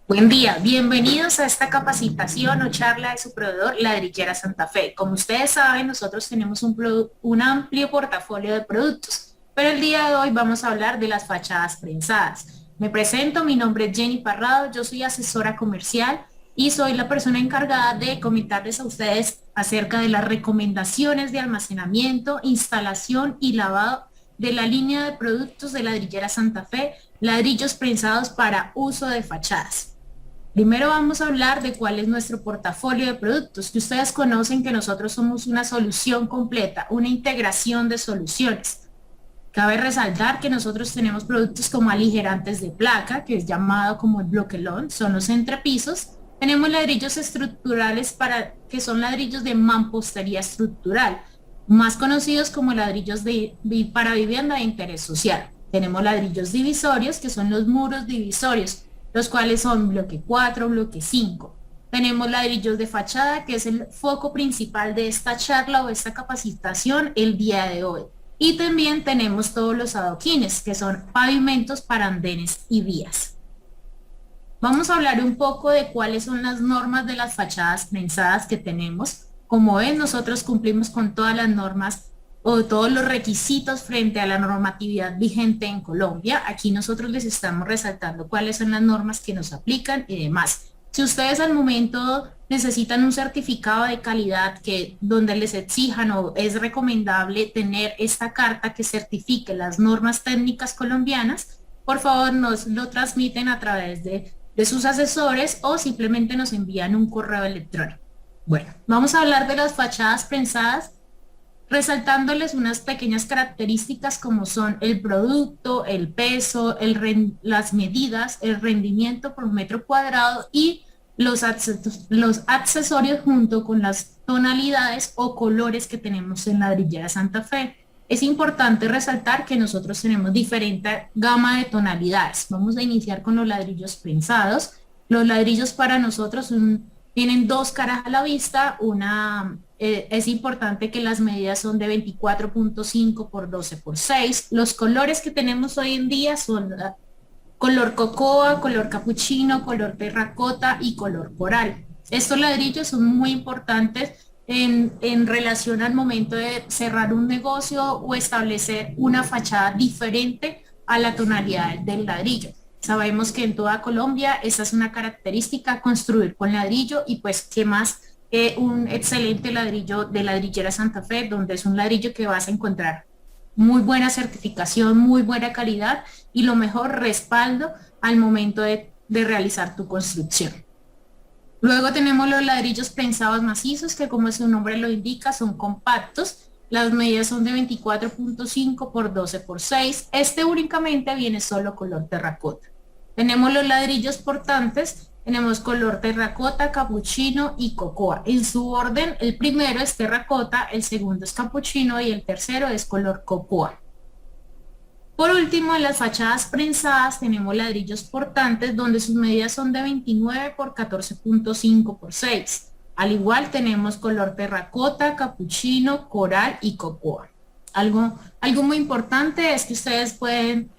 Buen día, bienvenidos a esta capacitación o charla de su proveedor Ladrillera Santa Fe. Como ustedes saben, nosotros tenemos un amplio portafolio de productos, pero el día de hoy vamos a hablar de las fachadas prensadas. Me presento, mi nombre es Jenny Parrado, yo soy asesora comercial y soy la persona encargada de comentarles a ustedes acerca de las recomendaciones de almacenamiento, instalación y lavado de la línea de productos de Ladrillera Santa Fe, ladrillos prensados para uso de fachadas. Primero vamos a hablar de cuál es nuestro portafolio de productos, que ustedes conocen que nosotros somos una solución completa, una integración de soluciones. Cabe resaltar que nosotros tenemos productos como aligerantes de placa, que es llamado como el bloquelón, son los entrepisos. Tenemos ladrillos estructurales que son ladrillos de mampostería estructural, más conocidos como para vivienda de interés social. Tenemos ladrillos divisorios, que son los muros divisorios, los cuales son bloque 4, bloque 5. Tenemos ladrillos de fachada, que es el foco principal de esta charla o esta capacitación el día de hoy. Y también tenemos todos los adoquines, que son pavimentos para andenes y vías. Vamos a hablar un poco de cuáles son las normas de las fachadas prensadas que tenemos. Como ven, nosotros cumplimos con todas las normas o todos los requisitos frente a la normatividad vigente en Colombia. Aquí nosotros les estamos resaltando cuáles son las normas que nos aplican y demás. Si ustedes al momento necesitan un certificado de calidad donde les exijan o es recomendable tener esta carta que certifique las normas técnicas colombianas, por favor nos lo transmiten a través de sus asesores o simplemente nos envían un correo electrónico. Bueno, vamos a hablar de las fachadas prensadas, resaltándoles unas pequeñas características como son el producto, el peso, las medidas, el rendimiento por metro cuadrado y los accesorios junto con las tonalidades o colores que tenemos en Ladrillera Santa Fe. Es importante resaltar que nosotros tenemos diferente gama de tonalidades. Vamos a iniciar con los ladrillos prensados. Los ladrillos para nosotros tienen dos caras a la vista. Es importante que las medidas son de 24.5 por 12 por 6. Los colores que tenemos hoy en día son color cocoa, color capuchino, color terracota y color coral. Estos ladrillos son muy importantes en relación al momento de cerrar un negocio o establecer una fachada diferente a la tonalidad del ladrillo. Sabemos que en toda Colombia esa es una característica, construir con ladrillo y pues qué más un excelente ladrillo de Ladrillera Santa Fe, donde es un ladrillo que vas a encontrar muy buena certificación, muy buena calidad y lo mejor respaldo al momento de realizar tu construcción. Luego tenemos los ladrillos prensados macizos que como su nombre lo indica son compactos. Las medidas son de 24.5 por 12 por 6. Este únicamente viene solo color terracota. Tenemos los ladrillos portantes, tenemos color terracota, capuchino y cocoa. En su orden, el primero es terracota, el segundo es capuchino y el tercero es color cocoa. Por último, en las fachadas prensadas tenemos ladrillos portantes donde sus medidas son de 29 por 14.5 por 6. Al igual tenemos color terracota, capuchino, coral y cocoa. Algo muy importante es que ustedes pueden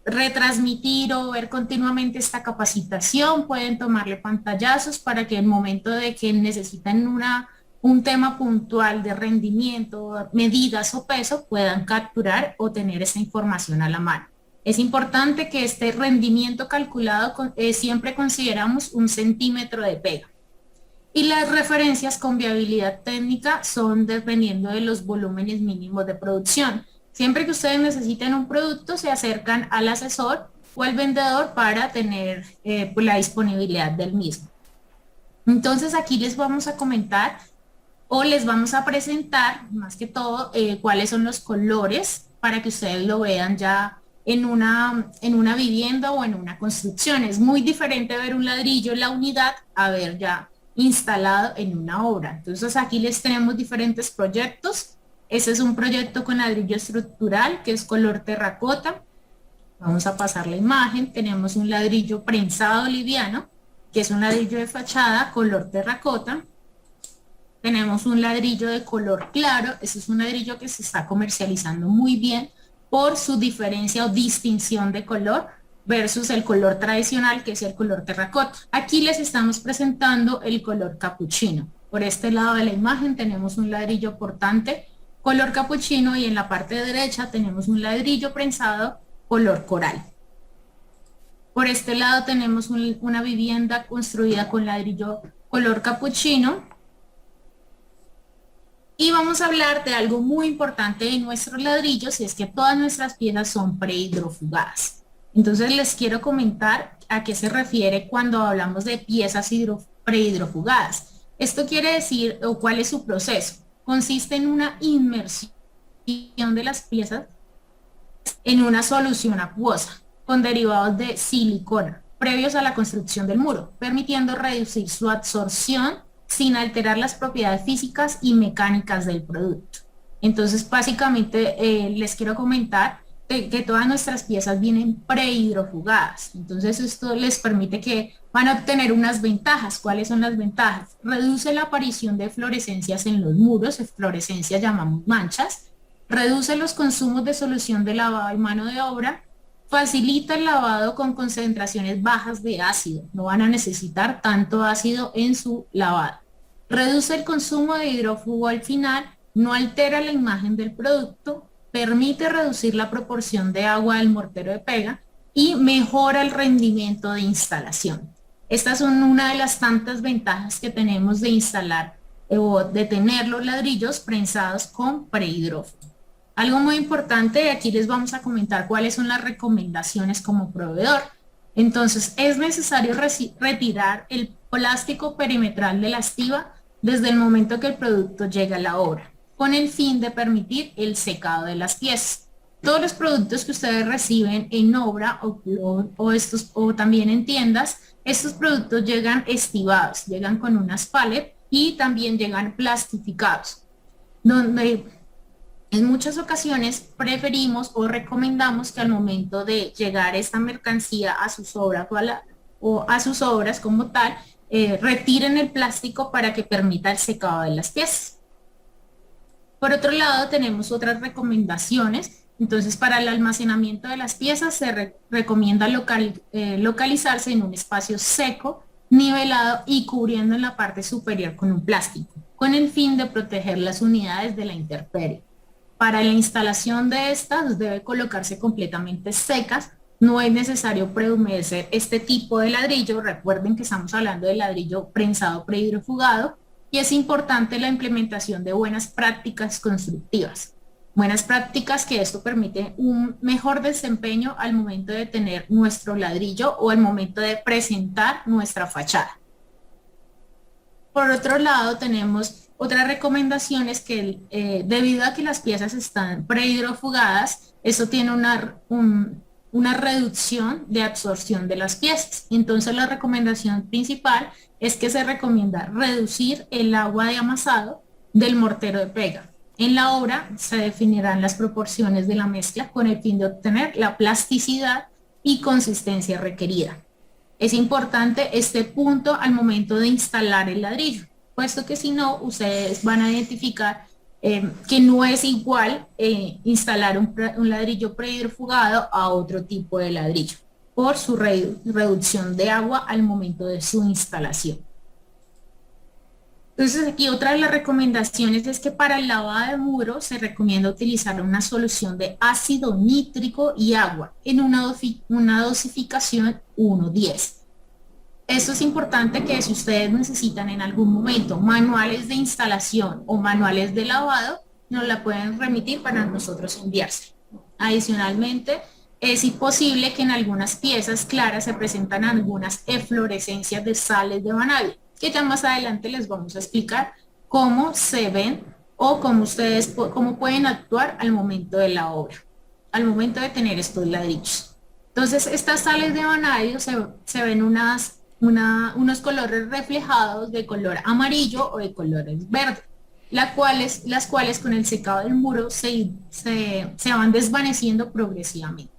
retransmitir o ver continuamente esta capacitación, pueden tomarle pantallazos para que en el momento de que necesiten un tema puntual de rendimiento, medidas o peso, puedan capturar o tener esa información a la mano. Es importante que este rendimiento calculado siempre consideramos 1 centímetro de pega. Y las referencias con viabilidad técnica son dependiendo de los volúmenes mínimos de producción. Siempre que ustedes necesiten un producto, se acercan al asesor o al vendedor para tener pues, la disponibilidad del mismo. Entonces aquí les vamos a comentar o les vamos a presentar más que todo cuáles son los colores para que ustedes lo vean ya en una vivienda o en una construcción. Es muy diferente ver un ladrillo en la unidad a ver ya instalado en una obra. Entonces aquí les tenemos diferentes proyectos. Ese es un proyecto con ladrillo estructural que es color terracota. Vamos a pasar la imagen. Tenemos un ladrillo prensado liviano, que es un ladrillo de fachada color terracota. Tenemos un ladrillo de color claro. Ese es un ladrillo que se está comercializando muy bien por su diferencia o distinción de color. versus el color tradicional, que es el color terracota. Aquí les estamos presentando el color capuchino. Por este lado de la imagen tenemos un ladrillo portante color capuchino y en la parte derecha tenemos un ladrillo prensado color coral. Por este lado tenemos una vivienda construida con ladrillo color capuchino. Y vamos a hablar de algo muy importante de nuestros ladrillos, y es que todas nuestras piezas son prehidrofugadas. Entonces les quiero comentar a qué se refiere cuando hablamos de piezas prehidrofugadas. Esto quiere decir, o cuál es su proceso. Consiste en una inmersión de las piezas en una solución acuosa con derivados de silicona previos a la construcción del muro, permitiendo reducir su absorción sin alterar las propiedades físicas y mecánicas del producto. Entonces, básicamente, les quiero comentar que todas nuestras piezas vienen prehidrofugadas. Entonces, esto les permite que van a obtener unas ventajas. ¿Cuáles son las ventajas? Reduce la aparición de fluorescencias en los muros, fluorescencias llamamos manchas, reduce los consumos de solución de lavado y mano de obra, facilita el lavado con concentraciones bajas de ácido, no van a necesitar tanto ácido en su lavado. Reduce el consumo de hidrófugo al final, no altera la imagen del producto, permite reducir la proporción de agua del mortero de pega y mejora el rendimiento de instalación. Estas son una de las tantas ventajas que tenemos de instalar o de tener los ladrillos prensados con prehidrófugo. Algo muy importante, aquí les vamos a comentar cuáles son las recomendaciones como proveedor. Entonces, es necesario retirar el plástico perimetral de la estiba desde el momento que el producto llega a la obra, con el fin de permitir el secado de las piezas. Todos los productos que ustedes reciben en obra o también en tiendas, estos productos llegan estibados, llegan con unas pallets y también llegan plastificados, donde en muchas ocasiones preferimos o recomendamos que al momento de llegar esta mercancía a sus obras o a sus obras como tal, retiren el plástico para que permita el secado de las piezas. Por otro lado, tenemos otras recomendaciones. Entonces, para el almacenamiento de las piezas se recomienda localizarse en un espacio seco, nivelado y cubriendo en la parte superior con un plástico, con el fin de proteger las unidades de la intemperie. Para la instalación de estas debe colocarse completamente secas. No es necesario prehumedecer este tipo de ladrillo. Recuerden que estamos hablando de ladrillo prensado prehidrofugado y es importante la implementación de buenas prácticas constructivas. Buenas prácticas que esto permite un mejor desempeño al momento de tener nuestro ladrillo o al momento de presentar nuestra fachada. Por otro lado, tenemos otras recomendaciones que debido a que las piezas están prehidrofugadas, eso tiene una reducción de absorción de las piezas. Entonces la recomendación principal es que se recomienda reducir el agua de amasado del mortero de pega. En la obra se definirán las proporciones de la mezcla con el fin de obtener la plasticidad y consistencia requerida. Es importante este punto al momento de instalar el ladrillo, puesto que si no, ustedes van a identificar que no es igual instalar un ladrillo prehidrofugado a otro tipo de ladrillo, por su reducción de agua al momento de su instalación. Entonces aquí otra de las recomendaciones es que para el lavado de muro se recomienda utilizar una solución de ácido nítrico y agua en una dosificación 1:10. Esto es importante que si ustedes necesitan en algún momento manuales de instalación o manuales de lavado, nos la pueden remitir para nosotros enviarse. Adicionalmente, es posible que en algunas piezas claras se presentan algunas eflorescencias de sales de vanadio, que ya más adelante les vamos a explicar cómo se ven o cómo pueden actuar al momento de la obra, al momento de tener estos ladrillos. Entonces, estas sales de vanadio se ven unos colores reflejados de color amarillo o de colores verdes, las cuales con el secado del muro se van desvaneciendo progresivamente.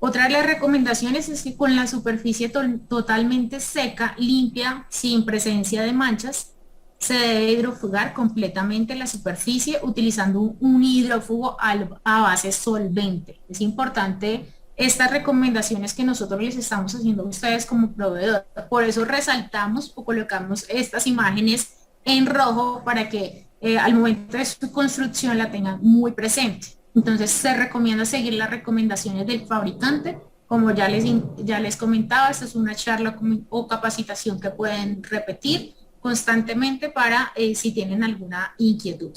Otra de las recomendaciones es que con la superficie totalmente seca, limpia, sin presencia de manchas, se debe hidrofugar completamente la superficie utilizando un hidrófugo a base solvente. Es importante estas recomendaciones que nosotros les estamos haciendo a ustedes como proveedor. Por eso resaltamos o colocamos estas imágenes en rojo para que al momento de su construcción la tengan muy presente. Entonces se recomienda seguir las recomendaciones del fabricante. Como ya les comentaba, esta es una charla o capacitación que pueden repetir constantemente para si tienen alguna inquietud.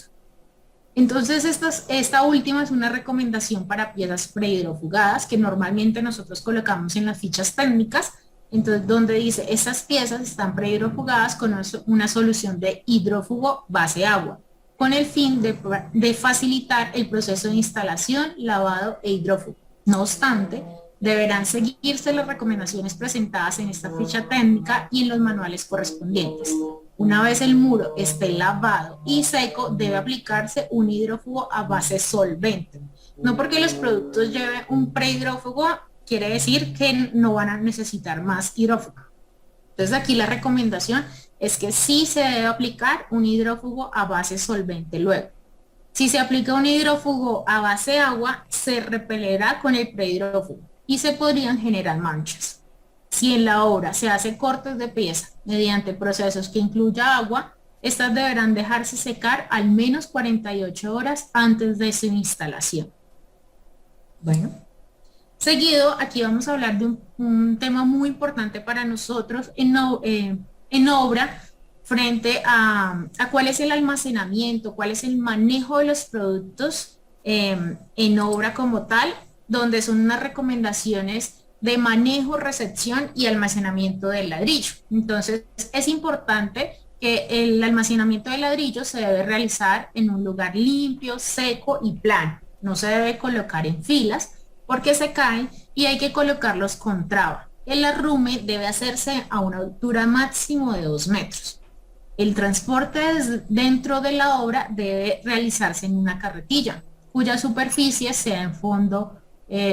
Entonces, esta última es una recomendación para piezas prehidrofugadas que normalmente nosotros colocamos en las fichas técnicas, entonces donde dice, estas piezas están prehidrofugadas con una solución de hidrófugo base agua, con el fin de facilitar el proceso de instalación, lavado e hidrófugo. No obstante, deberán seguirse las recomendaciones presentadas en esta ficha técnica y en los manuales correspondientes. Una vez el muro esté lavado y seco, debe aplicarse un hidrófugo a base solvente. No porque los productos lleven un prehidrófugo, quiere decir que no van a necesitar más hidrófugo. Entonces aquí la recomendación es que sí se debe aplicar un hidrófugo a base solvente luego. Si se aplica un hidrófugo a base agua, se repelerá con el prehidrófugo y se podrían generar manchas. Si en la obra se hace cortes de pieza mediante procesos que incluya agua, estas deberán dejarse secar al menos 48 horas antes de su instalación. Bueno, seguido aquí vamos a hablar de un tema muy importante para nosotros en obra frente a cuál es el almacenamiento, cuál es el manejo de los productos en obra como tal, donde son unas recomendaciones de manejo, recepción y almacenamiento del ladrillo. Entonces, es importante que el almacenamiento del ladrillo se debe realizar en un lugar limpio, seco y plano. No se debe colocar en filas porque se caen y hay que colocarlos con traba. El arrume debe hacerse a una altura máximo de 2 metros. El transporte dentro de la obra debe realizarse en una carretilla, cuya superficie sea en fondo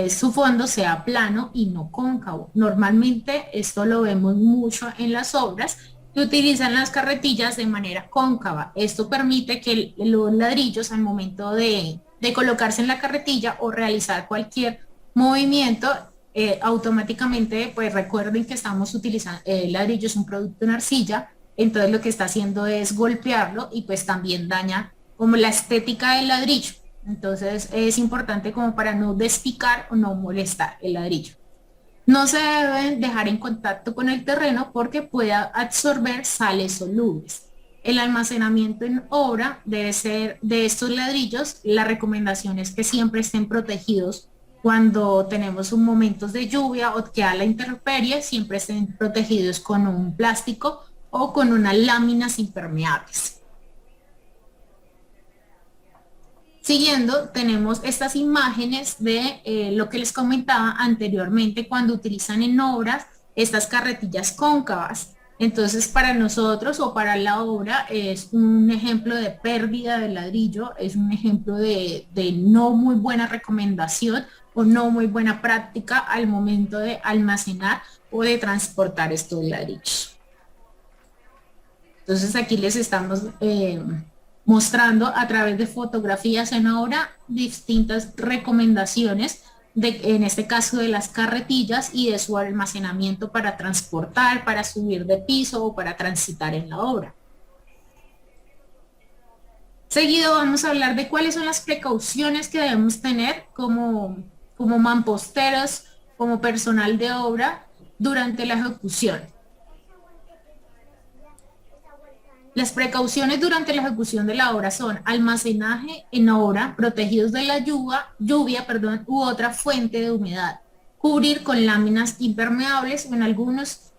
su fondo sea plano y no cóncavo. Normalmente esto lo vemos mucho en las obras que utilizan las carretillas de manera cóncava. Esto permite que los ladrillos al momento de colocarse en la carretilla o realizar cualquier movimiento, automáticamente, pues recuerden que estamos utilizando, el ladrillo es un producto en arcilla, entonces lo que está haciendo es golpearlo y pues también daña como la estética del ladrillo. Entonces es importante como para no despicar o no molestar el ladrillo. No se deben dejar en contacto con el terreno porque puede absorber sales solubles. El almacenamiento en obra debe ser de estos ladrillos. La recomendación es que siempre estén protegidos cuando tenemos un momentos de lluvia o que a la intemperie, siempre estén protegidos con un plástico o con unas láminas impermeables. Siguiendo, tenemos estas imágenes de lo que les comentaba anteriormente cuando utilizan en obras estas carretillas cóncavas. Entonces, para nosotros o para la obra es un ejemplo de pérdida de ladrillo, es un ejemplo de no muy buena recomendación o no muy buena práctica al momento de almacenar o de transportar estos ladrillos. Entonces, aquí les estamos mostrando a través de fotografías en obra distintas recomendaciones, en este caso de las carretillas y de su almacenamiento para transportar, para subir de piso o para transitar en la obra. Seguido vamos a hablar de cuáles son las precauciones que debemos tener como mamposteros, como personal de obra durante la ejecución. Las precauciones durante la ejecución de la obra son almacenaje en obra, protegidos de la lluvia, u otra fuente de humedad. Cubrir con láminas impermeables, en algunas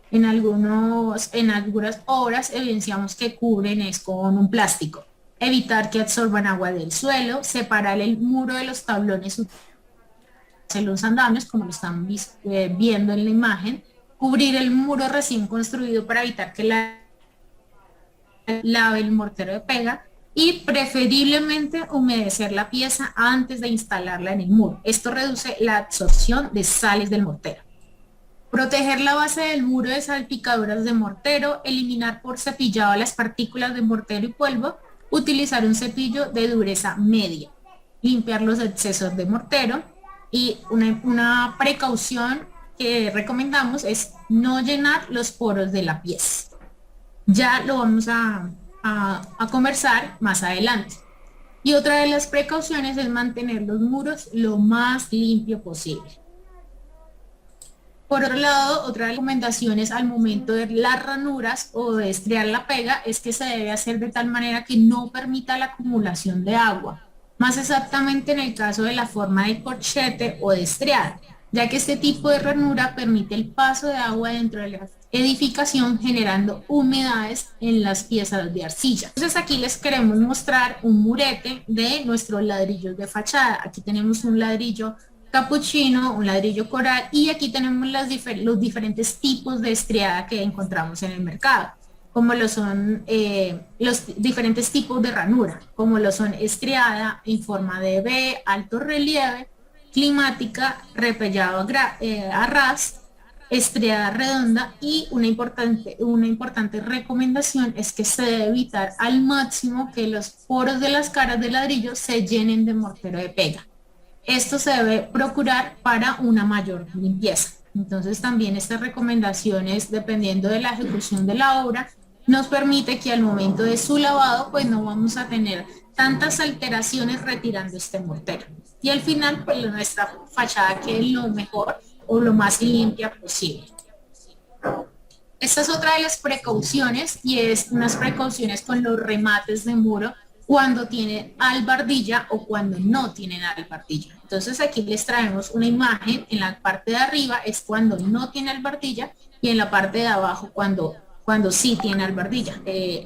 obras evidenciamos que cubren es con un plástico. Evitar que absorban agua del suelo, separar el muro de los tablones en los andamios, como lo están viendo en la imagen. Cubrir el muro recién construido para evitar que lave el mortero de pega y preferiblemente humedecer la pieza antes de instalarla en el muro. Esto reduce la absorción de sales del mortero. Proteger la base del muro de salpicaduras de mortero, eliminar por cepillado las partículas de mortero y polvo, utilizar un cepillo de dureza media, limpiar los excesos de mortero, Y una precaución que recomendamos es no llenar los poros de la pieza. Ya lo vamos a conversar más adelante. Y otra de las precauciones es mantener los muros lo más limpio posible. Por otro lado, otra recomendación es al momento de las ranuras o de estriar la pega es que se debe hacer de tal manera que no permita la acumulación de agua, más exactamente en el caso de la forma de corchete o de estriada, ya que este tipo de ranura permite el paso de agua dentro de la edificación generando humedades en las piezas de arcilla. Entonces aquí les queremos mostrar un murete de nuestros ladrillos de fachada. Aquí tenemos un ladrillo capuchino, un ladrillo coral y aquí tenemos los diferentes tipos de estriada que encontramos en el mercado, como lo son los diferentes tipos de ranura, como lo son estriada en forma de V, alto relieve, climática, repellado a ras, estriada redonda y una importante recomendación es que se debe evitar al máximo que los poros de las caras del ladrillo se llenen de mortero de pega. Esto se debe procurar para una mayor limpieza. Entonces también estas recomendaciones, dependiendo de la ejecución de la obra, nos permite que al momento de su lavado, pues no vamos a tener tantas alteraciones retirando este mortero. Y al final, pues nuestra fachada quede lo mejor o lo más limpia posible. Esta es otra de las precauciones y es unas precauciones con los remates de muro cuando tienen albardilla o cuando no tienen albardilla. Entonces aquí les traemos una imagen, en la parte de arriba es cuando no tiene albardilla y en la parte de abajo cuando sí tiene albardilla.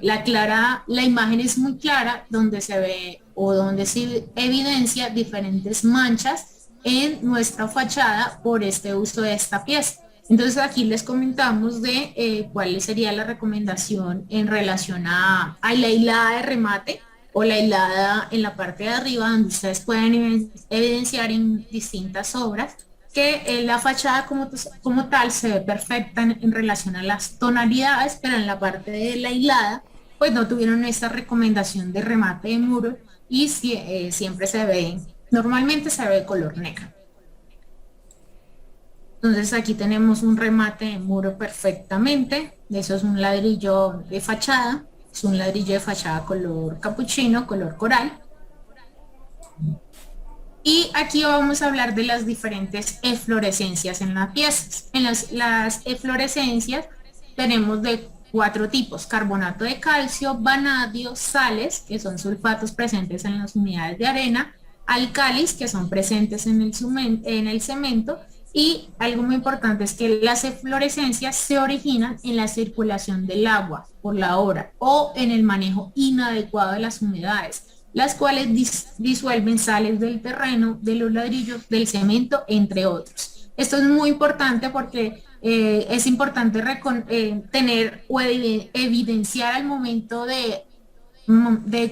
La imagen es muy clara donde se ve o donde se evidencia diferentes manchas en nuestra fachada por este uso de esta pieza. Entonces aquí les comentamos de cuál sería la recomendación en relación a la hilada de remate o la hilada en la parte de arriba donde ustedes pueden evidenciar en distintas obras que la fachada como tal se ve perfecta en relación a las tonalidades, pero en la parte de la hilada pues no tuvieron esta recomendación de remate de muro y siempre normalmente se ve color negro. Entonces aquí tenemos un remate de muro perfectamente, eso es un ladrillo de fachada, es un ladrillo de fachada color capuchino, color coral. Y aquí vamos a hablar de las diferentes eflorescencias en las piezas. En las eflorescencias tenemos de 4 tipos: carbonato de calcio, vanadio, sales, que son sulfatos presentes en las unidades de arena, álcalis, que son presentes en el cemento, y algo muy importante es que las eflorescencias se originan en la circulación del agua por la obra o en el manejo inadecuado de las humedades, las cuales disuelven sales del terreno, de los ladrillos, del cemento, entre otros. Esto es muy importante porque es importante tener o evidenciar al momento de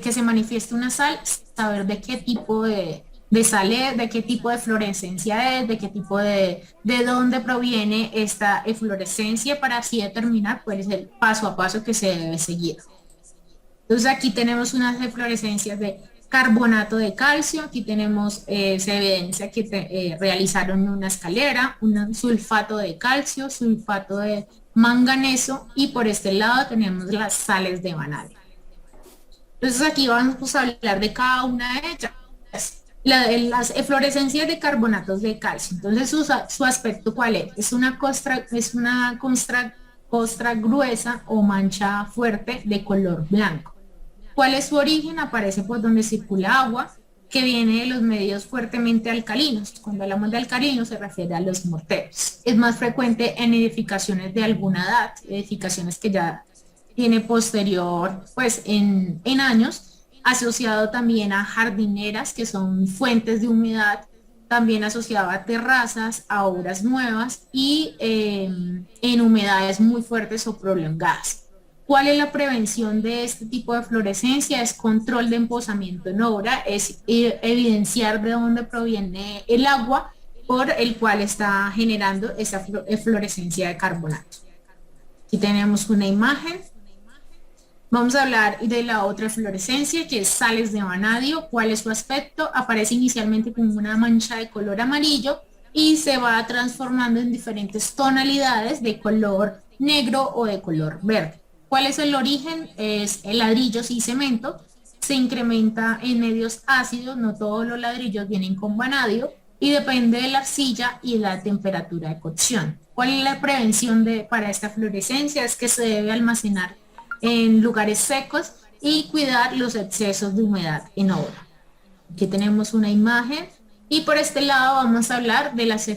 que se manifieste una sal, saber de qué tipo de sal es, de qué tipo de fluorescencia es, de qué tipo de dónde proviene esta eflorescencia para así determinar cuál es el paso a paso que se debe seguir. Entonces aquí tenemos unas eflorescencias de carbonato de calcio, aquí tenemos, se evidencia que realizaron una escalera, un sulfato de calcio, sulfato de manganeso y por este lado tenemos las sales de vanadio. Entonces aquí vamos a hablar de cada una de ellas. Las eflorescencias de carbonatos de calcio, entonces su aspecto ¿cuál es? Es una costra gruesa o mancha fuerte de color blanco. ¿Cuál es su origen? Aparece por donde circula agua, que viene de los medios fuertemente alcalinos. Cuando hablamos de alcalinos se refiere a los morteros. Es más frecuente en edificaciones de alguna edad, edificaciones que ya tiene posterior, pues en años, asociado también a jardineras, que son fuentes de humedad, también asociado a terrazas, a obras nuevas y en humedades muy fuertes o prolongadas. ¿Cuál es la prevención de este tipo de fluorescencia? Es control de emposamiento en obra, es evidenciar de dónde proviene el agua por el cual está generando esa fluorescencia de carbonato. Aquí tenemos una imagen Vamos a hablar de la otra fluorescencia, que es sales de vanadio. ¿Cuál es su aspecto? Aparece inicialmente con una mancha de color amarillo y se va transformando en diferentes tonalidades de color negro o de color verde. ¿Cuál es el origen? Es el ladrillo y cemento. Se incrementa en medios ácidos, no todos los ladrillos vienen con vanadio y depende de la arcilla y la temperatura de cocción. ¿Cuál es la prevención para esta fluorescencia? Es que se debe almacenar en lugares secos y cuidar los excesos de humedad en obra. Aquí tenemos una imagen y por este lado vamos a hablar de las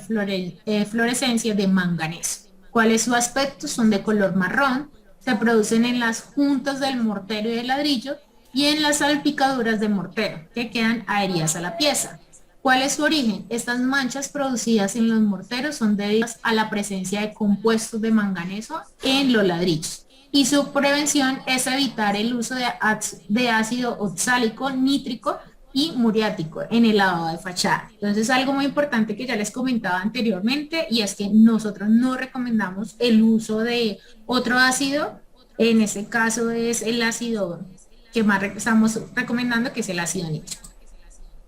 fluorescencias de manganeso. ¿Cuál es su aspecto? Son de color marrón, se producen en las juntas del mortero y del ladrillo y en las salpicaduras de mortero que quedan adheridas a la pieza. ¿Cuál es su origen? Estas manchas producidas en los morteros son debidas a la presencia de compuestos de manganeso en los ladrillos. Y su prevención es evitar el uso de ácido oxálico, nítrico y muriático en el lavado de fachada. Entonces, algo muy importante que ya les comentaba anteriormente y es que nosotros no recomendamos el uso de otro ácido. En este caso es el ácido que más estamos recomendando, que es el ácido nítrico.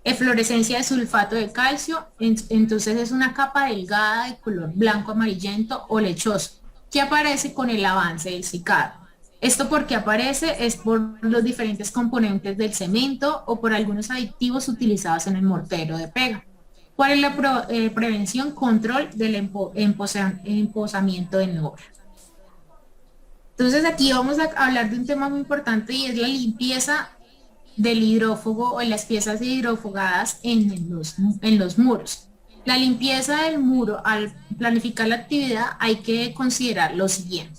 Eflorescencia de sulfato de calcio, entonces es una capa delgada de color blanco amarillento o lechoso que aparece con el avance del secado. Esto porque aparece es por los diferentes componentes del cemento o por algunos aditivos utilizados en el mortero de pega. ¿Cuál es la prevención? Control del emposamiento en obra. Entonces aquí vamos a hablar de un tema muy importante y es la limpieza del hidrófugo o en las piezas hidrofugadas en los muros. La limpieza del muro, al planificar la actividad, hay que considerar lo siguiente.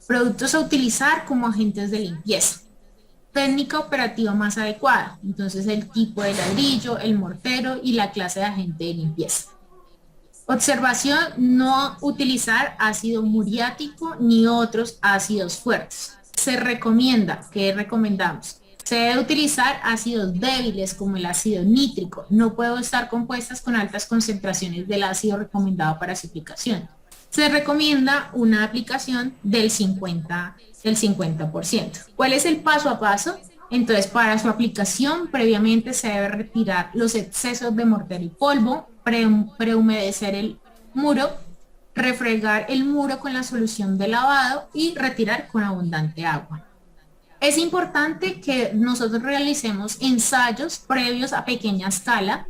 Productos a utilizar como agentes de limpieza. Técnica operativa más adecuada. Entonces, el tipo de ladrillo, el mortero y la clase de agente de limpieza. Observación, no utilizar ácido muriático ni otros ácidos fuertes. Se recomienda, ¿qué recomendamos? Se debe utilizar ácidos débiles como el ácido nítrico. No puede estar compuestas con altas concentraciones del ácido recomendado para su aplicación. Se recomienda una aplicación del 50%. ¿Cuál es el paso a paso? Entonces, para su aplicación, previamente se debe retirar los excesos de mortero y polvo, prehumedecer el muro, refregar el muro con la solución de lavado y retirar con abundante agua. Es importante que nosotros realicemos ensayos previos a pequeña escala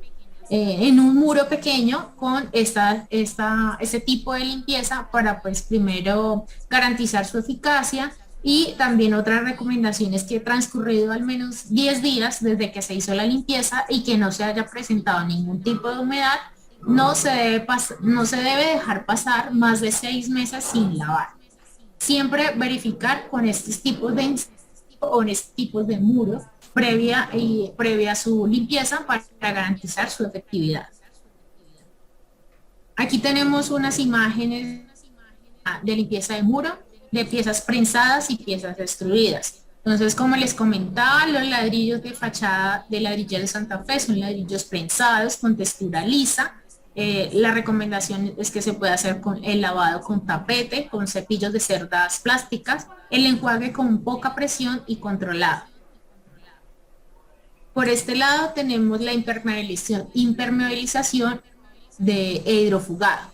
en un muro pequeño con este tipo de limpieza para pues primero garantizar su eficacia y también otras recomendaciones que transcurrido al menos 10 días desde que se hizo la limpieza y que no se haya presentado ningún tipo de humedad, no se debe dejar pasar más de 6 meses sin lavar. Siempre verificar con estos tipos de muro previa a su limpieza para garantizar su efectividad. Aquí tenemos unas imágenes de limpieza de muro, de piezas prensadas y piezas extruidas. Entonces, como les comentaba, los ladrillos de fachada de ladrillera de Santa Fe son ladrillos prensados con textura lisa. La recomendación es que se puede hacer con el lavado con tapete, con cepillos de cerdas plásticas, el enjuague con poca presión y controlado. Por este lado tenemos la impermeabilización de hidrofugado.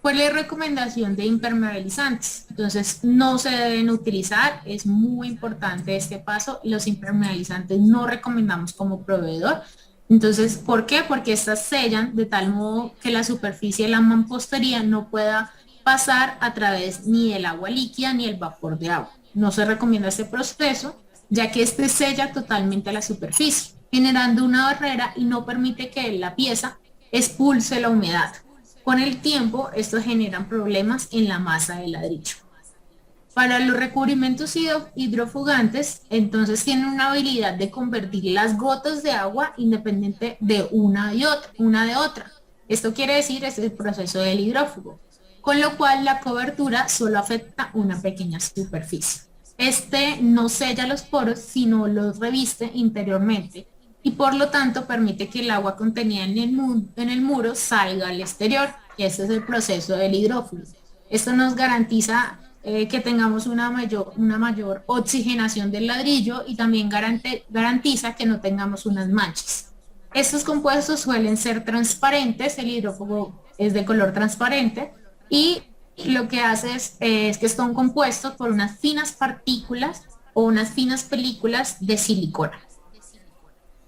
¿Cuál es la recomendación de impermeabilizantes? Entonces no se deben utilizar, es muy importante este paso, los impermeabilizantes no recomendamos como proveedor. Entonces, ¿por qué? Porque estas sellan de tal modo que la superficie de la mampostería no pueda pasar a través ni del agua líquida ni el vapor de agua. No se recomienda este proceso, ya que este sella totalmente la superficie, generando una barrera y no permite que la pieza expulse la humedad. Con el tiempo, esto generan problemas en la masa del ladrillo. Para los recubrimientos hidrofugantes, entonces tienen una habilidad de convertir las gotas de agua independiente de una de otra. Esto quiere decir es el proceso del hidrófugo, con lo cual la cobertura solo afecta una pequeña superficie. Este no sella los poros, sino los reviste interiormente y por lo tanto permite que el agua contenida en el muro salga al exterior, y ese es el proceso del hidrófugo. Esto nos garantiza que tengamos una mayor oxigenación del ladrillo y también garantiza que no tengamos unas manchas. Estos compuestos suelen ser transparentes, el hidrófugo es de color transparente y lo que hace es que están compuestos por unas finas partículas o unas finas películas de silicona.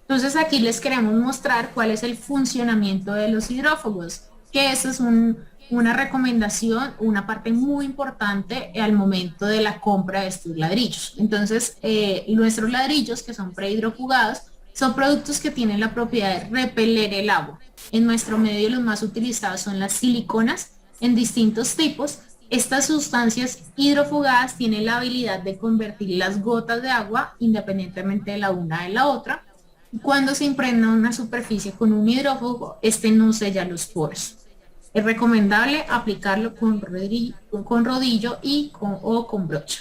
Entonces aquí les queremos mostrar cuál es el funcionamiento de los hidrófugos, que eso es una recomendación, una parte muy importante al momento de la compra de estos ladrillos. Entonces, nuestros ladrillos que son prehidrofugados son productos que tienen la propiedad de repeler el agua. En nuestro medio los más utilizados son las siliconas en distintos tipos. Estas sustancias hidrofugadas tienen la habilidad de convertir las gotas de agua independientemente de la una de la otra. Cuando se impregna una superficie con un hidrófugo, este no sella los poros. Es recomendable aplicarlo con rodillo o con brocha.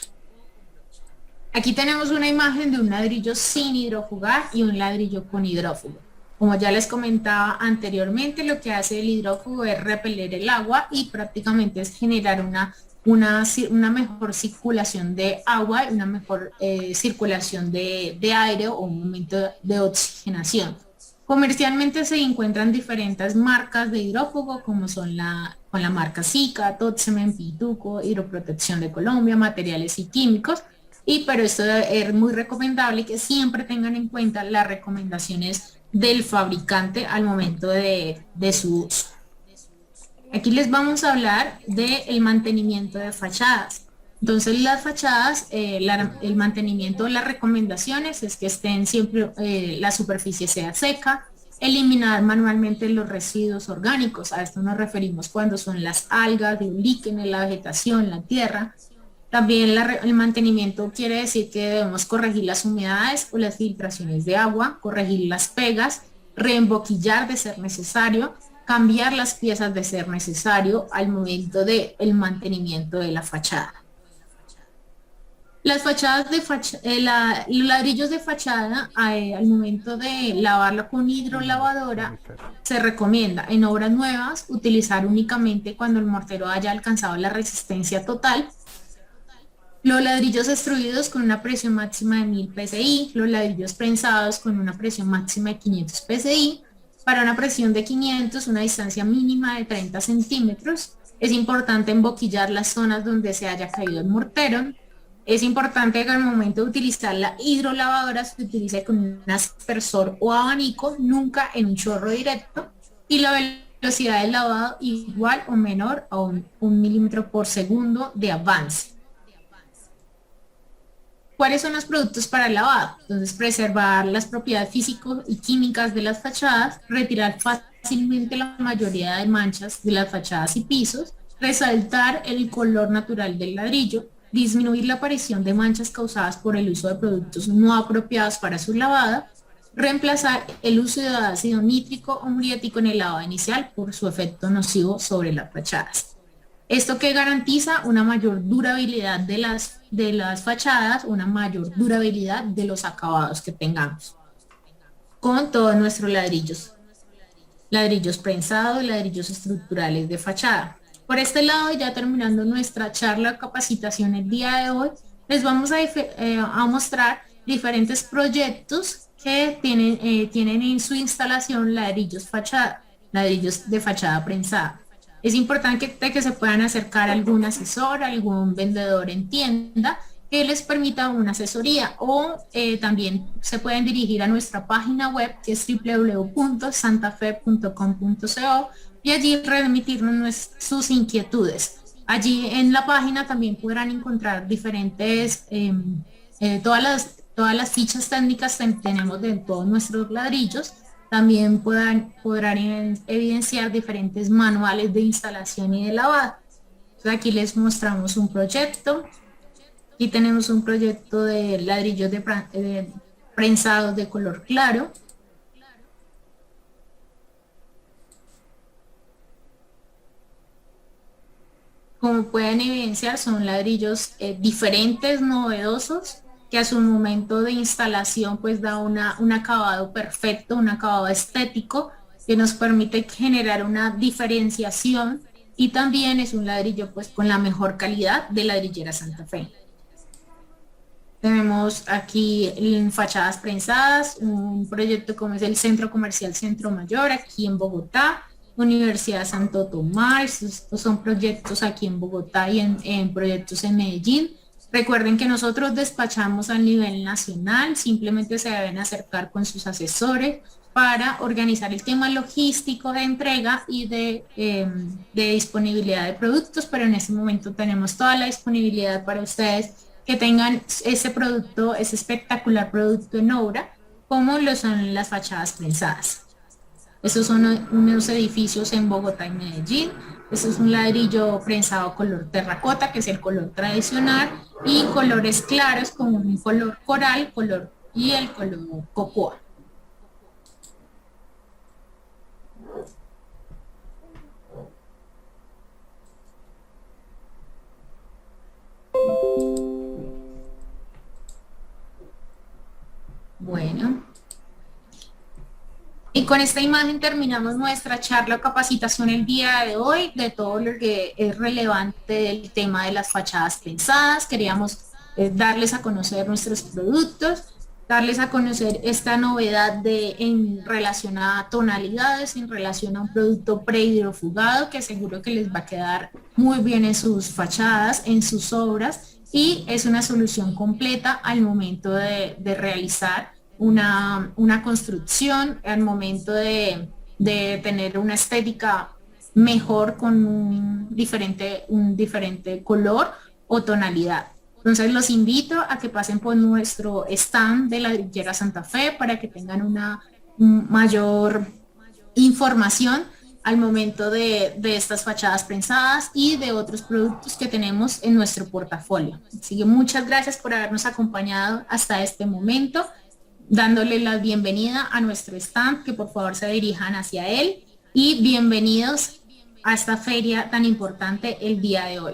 Aquí tenemos una imagen de un ladrillo sin hidrofugar y un ladrillo con hidrófugo. Como ya les comentaba anteriormente, lo que hace el hidrófugo es repeler el agua y prácticamente es generar una mejor circulación de agua, una mejor circulación de aire o un momento de oxigenación. Comercialmente se encuentran diferentes marcas de hidrófugo como son con la marca Sika, Totsemen, Pituco, Hidroprotección de Colombia, Materiales y Químicos, pero esto es muy recomendable que siempre tengan en cuenta las recomendaciones del fabricante al momento de su uso. Aquí les vamos a hablar del mantenimiento de fachadas. Entonces las fachadas, el mantenimiento, las recomendaciones es que estén siempre, la superficie sea seca, eliminar manualmente los residuos orgánicos, a esto nos referimos cuando son las algas, los líquenes, la vegetación, la tierra. También el mantenimiento quiere decir que debemos corregir las humedades o las filtraciones de agua, corregir las pegas, reemboquillar de ser necesario, cambiar las piezas de ser necesario al momento del mantenimiento de la fachada. Las fachadas los ladrillos de fachada, al momento de lavarlo con hidrolavadora, se recomienda en obras nuevas utilizar únicamente cuando el mortero haya alcanzado la resistencia total. Los ladrillos extruidos con una presión máxima de 1000 psi, los ladrillos prensados con una presión máxima de 500 psi, para una presión de 500, una distancia mínima de 30 centímetros. Es importante emboquillar las zonas donde se haya caído el mortero. Es importante que al momento de utilizar la hidrolavadora se utilice con un aspersor o abanico, nunca en un chorro directo, y la velocidad del lavado igual o menor a 1 milímetro por segundo de avance. ¿Cuáles son los productos para el lavado? Entonces, preservar las propiedades físicas y químicas de las fachadas, retirar fácilmente la mayoría de manchas de las fachadas y pisos, resaltar el color natural del ladrillo, disminuir la aparición de manchas causadas por el uso de productos no apropiados para su lavado, reemplazar el uso de ácido nítrico o muriático en el lavado inicial por su efecto nocivo sobre las fachadas. Esto que garantiza una mayor durabilidad de las fachadas, una mayor durabilidad de los acabados que tengamos con todos nuestros ladrillos prensados, ladrillos estructurales de fachada. Por este lado, ya terminando nuestra charla de capacitación el día de hoy, les vamos a mostrar diferentes proyectos que tienen en su instalación ladrillos de fachada prensada. Es importante que se puedan acercar a algún asesor, algún vendedor en tienda que les permita una asesoría o también se pueden dirigir a nuestra página web que es www.santafe.com.co y allí remitirnos sus inquietudes. Allí en la página también podrán encontrar diferentes, todas las fichas técnicas que tenemos de todos nuestros ladrillos. También podrán evidenciar diferentes manuales de instalación y de lavado. Entonces aquí les mostramos un proyecto. Aquí tenemos un proyecto de ladrillos prensados de color claro. Como pueden evidenciar, son ladrillos diferentes, novedosos, que a su momento de instalación pues da un acabado perfecto, un acabado estético que nos permite generar una diferenciación y también es un ladrillo pues con la mejor calidad de Ladrillera Santa Fe. Tenemos aquí en fachadas prensadas, un proyecto como es el Centro Comercial Centro Mayor, aquí en Bogotá, Universidad Santo Tomás. Estos son proyectos aquí en Bogotá y en proyectos en Medellín. Recuerden que nosotros despachamos a nivel nacional, simplemente se deben acercar con sus asesores para organizar el tema logístico de entrega y de disponibilidad de productos, pero en este momento tenemos toda la disponibilidad para ustedes que tengan ese producto, ese espectacular producto en obra, como lo son las fachadas prensadas. Esos son unos edificios en Bogotá y Medellín. Eso es un ladrillo prensado color terracota, que es el color tradicional, y colores claros como un color coral, y el color cocoa. Bueno, y con esta imagen terminamos nuestra charla o capacitación el día de hoy de todo lo que es relevante del tema de las fachadas prensadas. Queríamos darles a conocer nuestros productos, darles a conocer esta novedad en relación a tonalidades, en relación a un producto prehidrofugado que seguro que les va a quedar muy bien en sus fachadas, en sus obras, y es una solución completa al momento de realizar una construcción, al momento de tener una estética mejor con un diferente color o tonalidad. Entonces los invito a que pasen por nuestro stand de Ladrillera Santa Fe para que tengan una mayor información al momento de estas fachadas prensadas y de otros productos que tenemos en nuestro portafolio. Así que muchas gracias por habernos acompañado hasta este momento, dándole la bienvenida a nuestro stand, que por favor se dirijan hacia él, y bienvenidos a esta feria tan importante el día de hoy.